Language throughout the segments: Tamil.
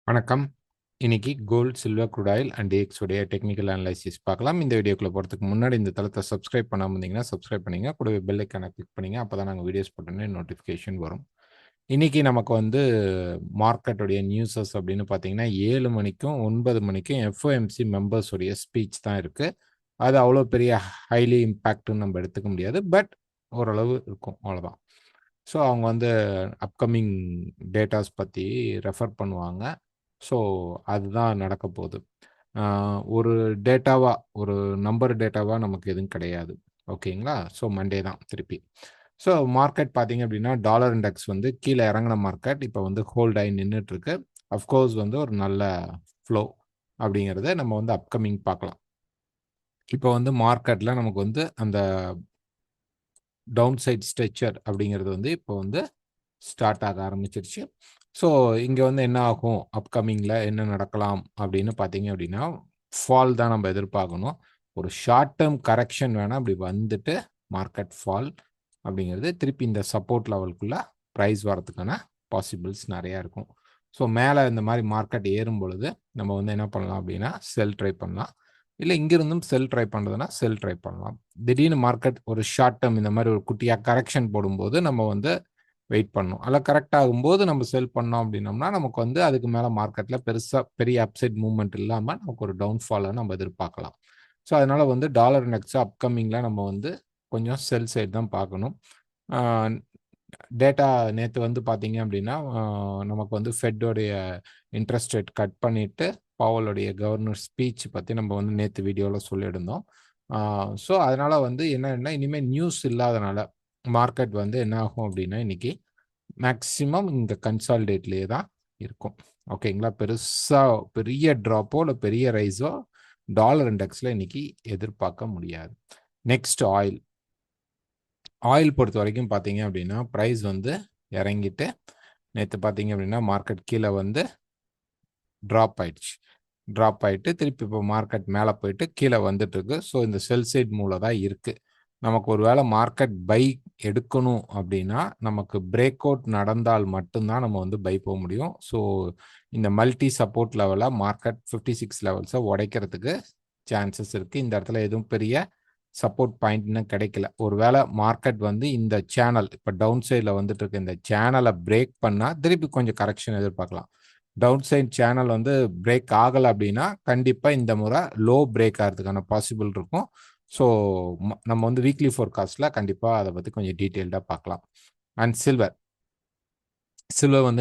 வணக்கம். இன்னைக்கு gold, silver, crude oil and X உடைய டெக்னிக்கல் அனலைசிஸ் பார்க்கலாம். இந்த வீடியோக்குள்ள போறதுக்கு முன்னாடி இந்த தளத்தை சப்ஸ்கிரைப் பண்ணாம இருந்தீங்கன்னா சப்ஸ்கிரைப் பண்ணீங்க. கூடவே பெல் ஐக்கானை கிளிக் பண்ணீங்க. அப்பதான் நாங்கள் வீடியோஸ் போட்டோன்னே நோட்டிஃபிகேஷன் வரும். இன்னைக்கு நமக்கு மார்க்கெட்டுடைய நியூஸஸ் அப்படின்னு பார்த்தீங்கன்னா 7 மணிக்கும் 9 மணிக்கும் எஃப்ஓஎம்சி மெம்பர்ஸ் உடைய ஸ்பீச் தான் இருக்கு. அது அவ்வளோ பெரிய ஹைலி இம்பேக்ட்னு நம்ம எடுத்துக்க முடியாது. பட் ஓரளவு இருக்கும், அவ்வளோதான். ஸோ அவங்க அப்கமிங் டேட்டாஸ் பற்றி ரெஃபர் பண்ணுவாங்க. ஸோ அதுதான் நடக்க போகுது. ஒரு டேட்டாவா, ஒரு நம்பர் டேட்டாவா நமக்கு எதுவும் கிடையாது. ஓகேங்களா? ஸோ மண்டே தான் திருப்பி. ஸோ மார்க்கெட் பார்த்தீங்க அப்படின்னா டாலர் இண்டெக்ஸ் கீழே இறங்கின மார்க்கெட் இப்போ ஹோல்ட் ஆகி நின்றுட்டு இருக்கு. அஃப்கோர்ஸ் ஒரு நல்ல ஃப்ளோ அப்படிங்கிறத நம்ம அப்கமிங் பார்க்கலாம். இப்போ மார்க்கெட்டில் நமக்கு அந்த டவுன் சைட் ஸ்ட்ரெச்சர் அப்படிங்கிறது இப்போ ஸ்டார்ட் ஆக ஆரம்பிச்சிருச்சு. ஸோ இங்கே என்ன ஆகும், அப்கமிங்கில் என்ன நடக்கலாம் அப்படின்னு பார்த்தீங்க அப்படின்னா ஃபால் தான் நம்ம எதிர்பார்க்கணும். ஒரு ஷார்ட் டேர்ம் கரெக்ஷன் வேணால் அப்படி வந்துட்டு மார்க்கெட் ஃபால் அப்படிங்கிறது திருப்பி இந்த சப்போர்ட் லெவலுக்குள்ளே ப்ரைஸ் வரதுக்கான பாசிபிள்ஸ் நிறையா இருக்கும். ஸோ மேலே இந்த மாதிரி மார்க்கெட் ஏறும் பொழுது நம்ம என்ன பண்ணலாம் அப்படின்னா செல் ட்ரை பண்ணலாம். இல்லை இங்கிருந்தும் செல் ட்ரை பண்ணுறதுனா செல் ட்ரை பண்ணலாம். திடீர்னு மார்க்கெட் ஒரு ஷார்ட் டேர்ம் இந்த மாதிரி ஒரு குட்டியாக கரெக்ஷன் போடும்போது நம்ம வெயிட் பண்ணணும். அதில் கரெக்ட் ஆகும்போது நம்ம செல் பண்ணோம் அப்படின்னோம்னா நமக்கு அதுக்கு மேலே மார்க்கெட்டில் பெரிய அப்சைட் மூவ்மெண்ட் இல்லாமல் நமக்கு ஒரு டவுன்ஃபாலை நம்ம எதிர்பார்க்கலாம். ஸோ அதனால் டாலர் இண்டெக்ஸ் அப்கமிங்கில் நம்ம கொஞ்சம் செல் சைடு தான் பார்க்கணும். டேட்டா நேற்று பார்த்தீங்க அப்படின்னா நமக்கு ஃபெட்டோடைய இன்ட்ரெஸ்ட் ரேட் கட் பண்ணிவிட்டு பாவலுடைய கவர்னர் ஸ்பீச் பற்றி நம்ம நேற்று வீடியோவில் சொல்லியிருந்தோம். ஸோ அதனால் என்னன்னா இனிமேல் நியூஸ் இல்லாதனால மார்க்கெட் என்ன ஆகும் அப்படின்னா இன்னைக்கு மேக்சிமம் இந்த கன்சால்டேட்லேயே தான் இருக்கும். ஓகேங்களா? பெரிய ட்ராப்போ இல்லை பெரிய ரைஸோ டாலர் இண்டெக்ஸில் இன்னைக்கு எதிர்பார்க்க முடியாது. நெக்ஸ்ட் ஆயில் பொறுத்த வரைக்கும் பார்த்தீங்க அப்படின்னா ப்ரைஸ் இறங்கிட்டு நேற்று பார்த்தீங்க அப்படின்னா மார்க்கெட் கீழே ட்ராப் ஆயிட்டு திருப்பி இப்போ மார்க்கெட் மேலே போயிட்டு கீழே வந்துட்டு இருக்கு. ஸோ இந்த செல் சைட் மூலம் தான் இருக்கு. நமக்கு ஒரு வேளை மார்க்கெட் பை எடுக்கணும் அப்படின்னா நமக்கு பிரேக் அவுட் நடந்தால் மட்டும்தான் நம்ம பை போக முடியும். ஸோ இந்த மல்டி சப்போர்ட் லெவலாக மார்க்கெட் 56 லெவல்ஸை உடைக்கிறதுக்கு சான்சஸ் இருக்குது. இந்த இடத்துல எதுவும் பெரிய சப்போர்ட் பாயிண்ட்னு கிடைக்கல. ஒருவேளை மார்க்கெட் இந்த சேனல் இப்போ டவுன் சைடில் வந்துட்டு இருக்கு, இந்த சேனலை பிரேக் பண்ணால் திருப்பி கொஞ்சம் கரெக்ஷன் எதிர்பார்க்கலாம். டவுன் சைட் சேனல் பிரேக் ஆகலை அப்படின்னா கண்டிப்பாக இந்த முறை லோ பிரேக் ஆகிறதுக்கான பாசிபிள் இருக்கும். ஸோ நம்ம வீக்லி ஃபோர்காஸ்ட்டில் கண்டிப்பாக அதை பற்றி கொஞ்சம் டீட்டெயில்டாக பார்க்கலாம். அண்ட் சில்வர்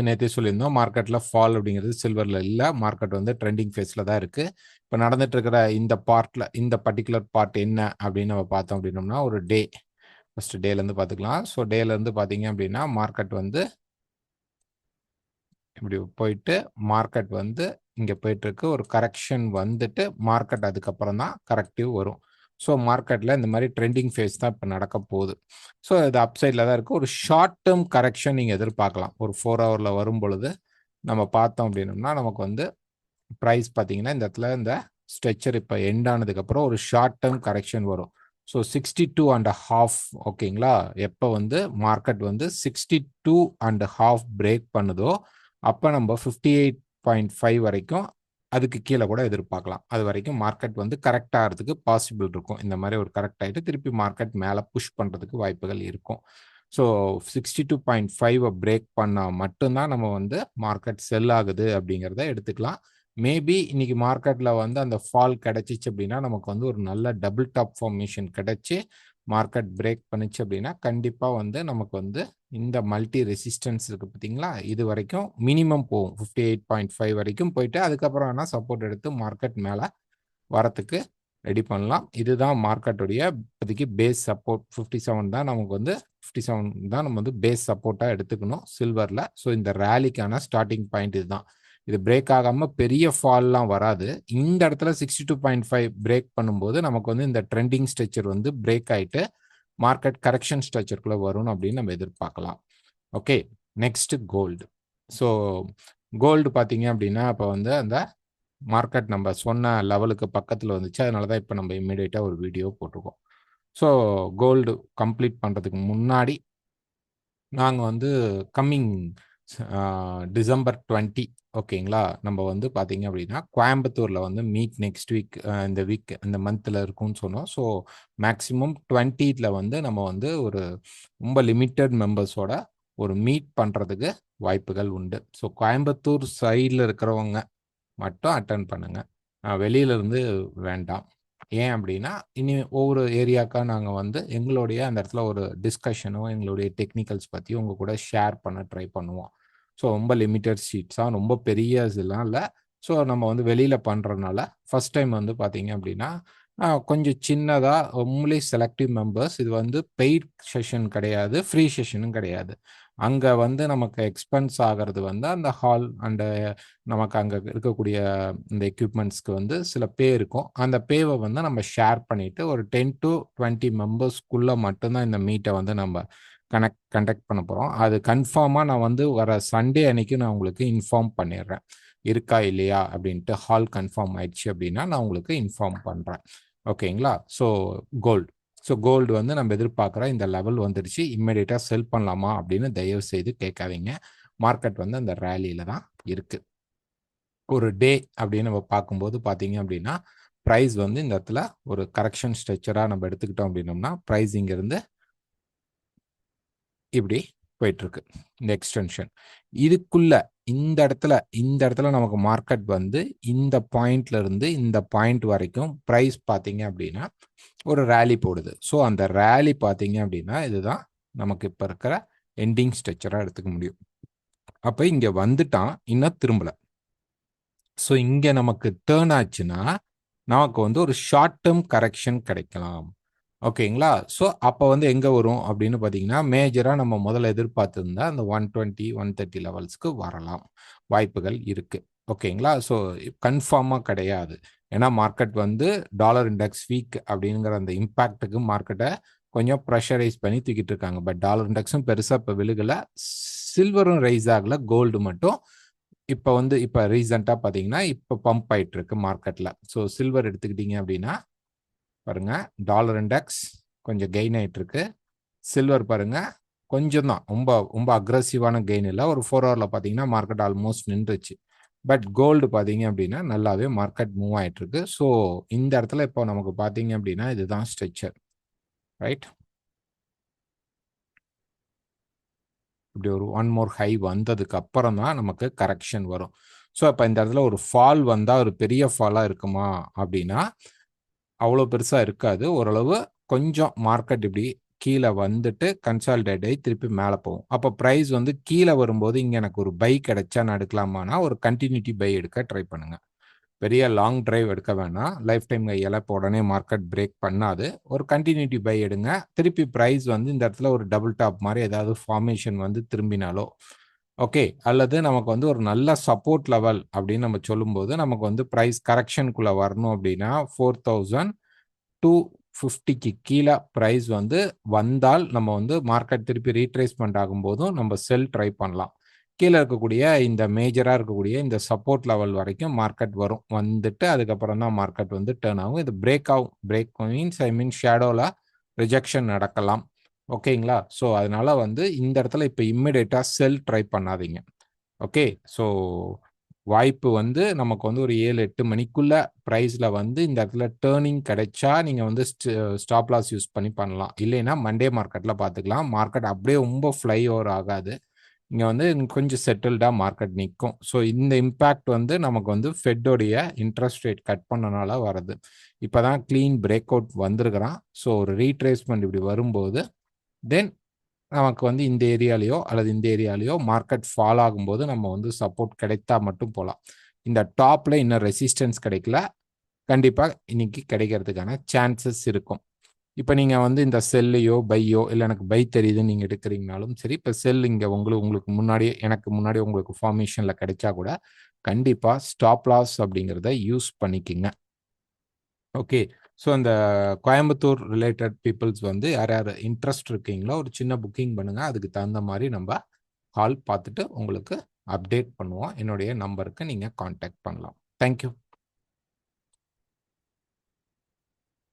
நேற்றே சொல்லியிருந்தோம் மார்க்கெட்டில் ஃபால் அப்படிங்கிறது சில்வரில் இல்லை. மார்க்கெட் ட்ரெண்டிங் ஃபேஸில் தான் இருக்குது. இப்போ நடந்துட்டு இருக்கிற இந்த பார்ட்டில் இந்த பர்டிகுலர் பார்ட் என்ன அப்படின்னு நம்ம பார்த்தோம் அப்படின்னோம்னா ஒரு ஃபர்ஸ்ட் டேலேருந்து பார்த்துக்கலாம். ஸோ டேலேருந்து பார்த்தீங்க அப்படின்னா மார்க்கெட் இப்படி போயிட்டு மார்க்கெட் இங்கே போயிட்டுருக்கு. ஒரு கரெக்ஷன் வந்துட்டு மார்க்கெட் அதுக்கப்புறம் தான் கரெக்டிவ் வரும். ஸோ மார்க்கெட்டில் இந்த மாதிரி ட்ரெண்டிங் ஃபேஸ் தான் இப்போ நடக்க போகுது. ஸோ இது அப்சைடில் தான் இருக்குது. ஒரு ஷார்ட் டேர்ம் கரெக்ஷன் நீங்கள் எதிர்பார்க்கலாம். ஒரு 4 ஹவரில் வரும் பொழுது நம்ம பார்த்தோம் அப்படின்னோம்னா நமக்கு ப்ரைஸ் பார்த்தீங்கன்னா இந்த இடத்துல இந்த ஸ்ட்ரெச்சர் இப்போ எண்ட் ஆனதுக்கப்புறம் ஒரு ஷார்ட் டேர்ம் கரெக்ஷன் வரும். ஸோ 62.5 ஓகேங்களா? எப்போ மார்க்கெட் 62.5 பிரேக் பண்ணுதோ அப்போ நம்ம 58.5 வரைக்கும் அதுக்கு கீழே கூட எதிர்பார்க்கலாம். அது வரைக்கும் மார்க்கெட் கரெக்ட் ஆகிறதுக்கு பாசிபிள் இருக்கும். இந்த மாதிரி ஒரு கரெக்ட் ஆகிட்டு திருப்பி மார்க்கெட் மேலே புஷ் பண்ணுறதுக்கு வாய்ப்புகள் இருக்கும். ஸோ 62.5 பிரேக் பண்ணால் மட்டும்தான் நம்ம மார்க்கெட் செல் ஆகுது அப்படிங்கிறத எடுத்துக்கலாம். மேபி இன்னைக்கு மார்க்கெட்டில் அந்த ஃபால் கிடைச்சிச்சு அப்படின்னா நமக்கு ஒரு நல்ல டபுள் டாப் ஃபார்மேஷன் கிடைச்சி மார்க்கெட் பிரேக் பண்ணிச்சு அப்படின்னா கண்டிப்பாக நமக்கு இந்த மல்டி ரெசிஸ்டன்ஸ் இருக்குது பார்த்தீங்களா, இது வரைக்கும் மினிமம் போகும். 58.5 வரைக்கும் போயிட்டு அதுக்கப்புறம் வேணால் சப்போர்ட் எடுத்து மார்க்கெட் மேலே வரத்துக்கு ரெடி பண்ணலாம். இதுதான் மார்க்கெட்டுடைய இப்போதைக்கு பேஸ் சப்போர்ட். 57 தான் நமக்கு 57 தான் நம்ம பேஸ் சப்போர்ட்டாக எடுத்துக்கணும் சில்வரில். ஸோ இந்த ரேலிக்கான ஸ்டார்டிங் பாயிண்ட் இதுதான். இது பிரேக் ஆகாமல் பெரிய ஃபால்லாம் வராது. இந்த இடத்துல 62.5 பிரேக் பண்ணும்போது நமக்கு இந்த ட்ரெண்டிங் ஸ்ட்ரெச்சர் பிரேக் ஆகிட்டு மார்க்கெட் கரெக்ஷன் ஸ்ட்ரக்சருக்குள்ளே வரும் அப்படின்னு நம்ம எதிர்பார்க்கலாம். Okay, next gold. So gold பார்த்தீங்க அப்படின்னா இப்போ அந்த மார்க்கெட் நம்ம சொன்ன லெவலுக்கு பக்கத்தில் வந்துச்சு. அதனால தான் இப்போ நம்ம இம்மிடியேட்டாக ஒரு வீடியோ போட்டிருக்கோம். ஸோ கோல்டு கம்ப்ளீட் பண்ணுறதுக்கு முன்னாடி நாங்கள் கம்மிங் டிசம்பர் 20 ஓகேங்களா. நம்ம வந்து பார்த்தீங்க அப்படின்னா கோயம்புத்தூரில் வந்து மீட் நெக்ஸ்ட் வீக், இந்த வீக் இந்த மந்தில் இருக்கும்னு சொன்னோம். ஸோ மேக்ஸிமம் 20th வந்து நம்ம வந்து ஒரு ரொம்ப லிமிட்டட் மெம்பர்ஸோட ஒரு மீட் பண்ணுறதுக்கு வாய்ப்புகள் உண்டு. ஸோ கோயம்புத்தூர் சைடில் இருக்கிறவங்க மட்டும் அட்டன் பண்ணுங்க. வெளியில இருந்து வேண்டாம். ஏன் அப்படின்னா, இனி ஒவ்வொரு ஏரியாக்கா நாங்க வந்து எங்களுடைய அந்த இடத்துல ஒரு டிஸ்கஷனோ, எங்களுடைய டெக்னிக்கல்ஸ் பத்தி உங்க கூட ஷேர் பண்ண ட்ரை பண்ணுவோம். ஸோ ரொம்ப லிமிட்டட் சீட்ஸா, ரொம்ப பெரிய இதெல்லாம் இல்ல. ஸோ நம்ம வந்து வெளியில பண்றதுனால, ஃபர்ஸ்ட் டைம் வந்து பார்த்தீங்க அப்படின்னா, கொஞ்சம் சின்னதா ஒன்லி செலக்டிவ் மெம்பர்ஸ். இது வந்து பெய்ட் செஷன் கிடையாது, ஃப்ரீ செஷனும் கிடையாது. அங்க வந்து நமக்கு எக்ஸ்பென்ஸ் ஆகுறது வந்து அந்த ஹால் அண்ட் நமக்கு அங்க இருக்கக்கூடிய இந்த எக்யூப்மெண்ட்ஸ்க்கு வந்து சில பே இருக்கும். அந்த பேவை வந்து நம்ம ஷேர் பண்ணிட்டு ஒரு 10 to 20 மெம்பர்ஸ்க்குள்ள மட்டும்தான் இந்த மீட்டை வந்து நம்ம கண்டக்ட் பண்ண போறோம். அது கன்ஃபார்மா நான் வந்து வர சண்டே அன்னைக்கு நான் உங்களுக்கு இன்ஃபார்ம் பண்ணிடுறேன். இருக்கா இல்லையா அப்படின்ட்டு. ஹால் கன்ஃபார்ம் ஆயிடுச்சு அப்படின்னா நான் உங்களுக்கு இன்ஃபார்ம் பண்றேன். ஓகேங்களா. ஸோ கோல்டு கோல்டு வந்து நம்ம எதிர்பார்க்குற இந்த லெவல் வந்துடுச்சு. இம்மிடியேட்டா செல் பண்ணலாமா அப்படின்னு தயவு செய்து கேட்காதீங்க. மார்க்கெட் வந்து அந்த ரேலியில தான் இருக்கு. ஒரு டே அப்படின்னு நம்ம பார்க்கும்போது பார்த்தீங்க அப்படின்னா, பிரைஸ் வந்து இந்த இடத்துல ஒரு கரெக்ஷன் ஸ்ட்ரக்சரா நம்ம எடுத்துக்கிட்டோம் அப்படின்னோம்னா, பிரைஸ் இங்கிருந்து இப்படி போயிட்டு இருக்கு. இந்த எக்ஸ்டென்ஷன் இதுக்குள்ள இந்த இடத்துல நமக்கு மார்க்கெட் வந்து இந்த பாயிண்ட்ல இருந்து இந்த பாயிண்ட் வரைக்கும் பிரைஸ் பார்த்தீங்க அப்படின்னா ஒரு ரேலி போடுது. ஸோ அந்த ரேலி பார்த்தீங்க அப்படின்னா இதுதான் நமக்கு இப்போ இருக்கிற எண்டிங் ஸ்ட்ரக்சரா எடுத்துக்க முடியும். அப்போ இங்க வந்துட்டான், இன்னும் திரும்பல. ஸோ இங்க நமக்கு டேர்ன் ஆச்சுன்னா நமக்கு வந்து ஒரு ஷார்ட் டேர்ம் கரெக்ஷன் கிடைக்கலாம். ஓகேங்களா. ஸோ அப்போ வந்து எங்கே வரும் அப்படின்னு பார்த்தீங்கன்னா, மேஜராக நம்ம முதல்ல எதிர்பார்த்துருந்தா அந்த 120 130 லெவல்ஸ்க்கு வரலாம், வாய்ப்புகள் இருக்கு. ஓகேங்களா. ஸோ கன்ஃபார்மாக கிடையாது. ஏன்னா மார்க்கெட் வந்து டாலர் இண்டெக்ஸ் வீக் அப்படிங்கிற அந்த இம்பேக்ட்டுக்கு மார்க்கெட்டை கொஞ்சம் ப்ரெஷரைஸ் பண்ணி தூக்கிட்டு இருக்காங்க. பட் டாலர் இண்டெக்ஸும் பெருசாக இப்போ விழுகல, சில்வரும் ரைஸ் ஆகல, கோல்டு மட்டும் இப்போ வந்து இப்போ ரீசெண்டாக பார்த்தீங்கன்னா இப்போ பம்ப் ஆயிட்டு இருக்கு மார்க்கெட்டில். ஸோ சில்வர் எடுத்துக்கிட்டீங்க அப்படின்னா பாருங்க, டாலர் இண்டெக்ஸ் கொஞ்சம் கெயின் ஆயிட்டு இருக்கு. சில்வர் பாருங்க கொஞ்சம் தான், ரொம்ப ரொம்ப அக்ரெசிவான கெயின் இல்லை. ஒரு 4 ஹவர்ல பார்த்தீங்கன்னா மார்க்கெட் ஆல்மோஸ்ட் நின்றுச்சு. பட் கோல்டு பார்த்தீங்க அப்படின்னா நல்லாவே மார்க்கெட் மூவ் ஆயிட்டு இருக்கு. ஸோ இந்த இடத்துல இப்போ நமக்கு பார்த்தீங்க அப்படின்னா இதுதான் ஸ்ட்ரக்சர், ரைட். இப்படி ஒரு ஒன் மோர் ஹை வந்ததுக்கு அப்புறம் தான் நமக்கு கரெக்ஷன் வரும். ஸோ அப்போ இந்த இடத்துல ஒரு ஃபால் வந்தால் ஒரு பெரிய ஃபாலாக இருக்குமா அப்படின்னா அவ்வளோ பெருசாக இருக்காது. ஓரளவு கொஞ்சம் மார்க்கெட் இப்படி கீழே வந்துட்டு கன்சாலிடேட் ஆகி திருப்பி மேலே போகும். அப்போ ப்ரைஸ் வந்து கீழே வரும்போது இங்கே எனக்கு ஒரு பை கிடைச்சா நான் எடுக்கலாமான்னா ஒரு கண்டினியூட்டி பை எடுக்க ட்ரை பண்ணுங்க. பெரிய லாங் டிரைவ் எடுக்க வேணாம். லைஃப் டைம் கையில் இப்போ உடனே மார்க்கெட் பிரேக் பண்ணாது. ஒரு கண்டினியூட்டி பை எடுங்க. திருப்பி ப்ரைஸ் வந்து இந்த இடத்துல ஒரு டபுள் டாப் மாதிரி ஏதாவது ஃபார்மேஷன் வந்து திரும்பினாலோ ஓகே, அல்லது நமக்கு வந்து ஒரு நல்ல சப்போர்ட் லெவல் அப்படின்னு நம்ம சொல்லும்போது நமக்கு வந்து ப்ரைஸ் கரெக்ஷனுக்குள்ளே வரணும் அப்படின்னா 4250க்கு கீழே ப்ரைஸ் வந்து வந்தால் நம்ம வந்து மார்க்கெட் திருப்பி ரீட்ரேஸ்மெண்ட் ஆகும்போதும் நம்ம செல் ட்ரை பண்ணலாம். கீழே இருக்கக்கூடிய இந்த மேஜராக இருக்கக்கூடிய இந்த சப்போர்ட் லெவல் வரைக்கும் மார்க்கெட் வரும், வந்துட்டு அதுக்கப்புறம் தான் மார்க்கெட் வந்து டேர்ன் ஆகும். இது பிரேக் ஆகும். பிரேக் மீன்ஸ் ஷேடோவில் ரிஜெக்ஷன் நடக்கலாம். ஓகேங்களா. ஸோ அதனால வந்து இந்த இடத்துல இப்போ இம்மிடியேட்டாக செல் ட்ரை பண்ணாதீங்க. ஓகே. ஸோ வாய்ப்பு வந்து நமக்கு வந்து ஒரு 7-8 மணிக்குள்ள ப்ரைஸில் வந்து இந்த இடத்துல டேர்னிங் கிடைச்சா நீங்கள் வந்து ஸ்டாப் லாஸ் யூஸ் பண்ணி பண்ணலாம். இல்லைன்னா மண்டே மார்க்கெட்டில் பார்த்துக்கலாம். மார்க்கெட் அப்படியே ரொம்ப ஃப்ளை ஓவர் ஆகாது. இங்கே வந்து கொஞ்சம் செட்டில்டாக மார்க்கெட் நிற்கும். ஸோ இந்த இம்பேக்ட் வந்து நமக்கு வந்து ஃபெட்டோடைய இன்ட்ரெஸ்ட் ரேட் கட் பண்ணனால வருது. இப்போ தான் க்ளீன் பிரேக் அவுட் வந்திருக்கிறான். ஸோ ஒரு ரீட்ரேஸ்மெண்ட் இப்படி வரும்போது தென் நமக்கு வந்து இந்த ஏரியாலேயோ அல்லது இந்த ஏரியாலேயோ மார்க்கெட் ஃபால் ஆகும்போது நம்ம வந்து சப்போர்ட் கிடைத்தா மட்டும் போகலாம். இந்த டாப்பில் இன்னும் ரெசிஸ்டன்ஸ் கிடைக்கல, கண்டிப்பாக இன்னைக்கு கிடைக்கிறதுக்கான சான்சஸ் இருக்கும். இப்போ நீங்கள் வந்து இந்த செல்லையோ பையோ இல்லை எனக்கு பை தெரியுதுன்னு நீங்கள் எடுக்கிறீங்கனாலும் சரி, இப்போ செல் இங்கே உங்களுக்கு முன்னாடியே எனக்கு முன்னாடி உங்களுக்கு ஃபார்மேஷனில் கிடைச்சா கூட கண்டிப்பாக ஸ்டாப் லாஸ் அப்படிங்கிறத யூஸ் பண்ணிக்கிங்க. ஓகே. ஸோ அந்த கோயம்புத்தூர் ரிலேட்டட் பீப்புள்ஸ் வந்து யார் யார் இன்ட்ரெஸ்ட் இருக்கீங்களோ ஒரு சின்ன புக்கிங் பண்ணுங்க. அதுக்கு தகுந்த மாதிரி நம்ம கால் பார்த்துட்டு உங்களுக்கு அப்டேட் பண்ணுவோம். என்னுடைய நம்பருக்கு நீங்கள் காண்டாக்ட் பண்ணலாம். தேங்க்யூ.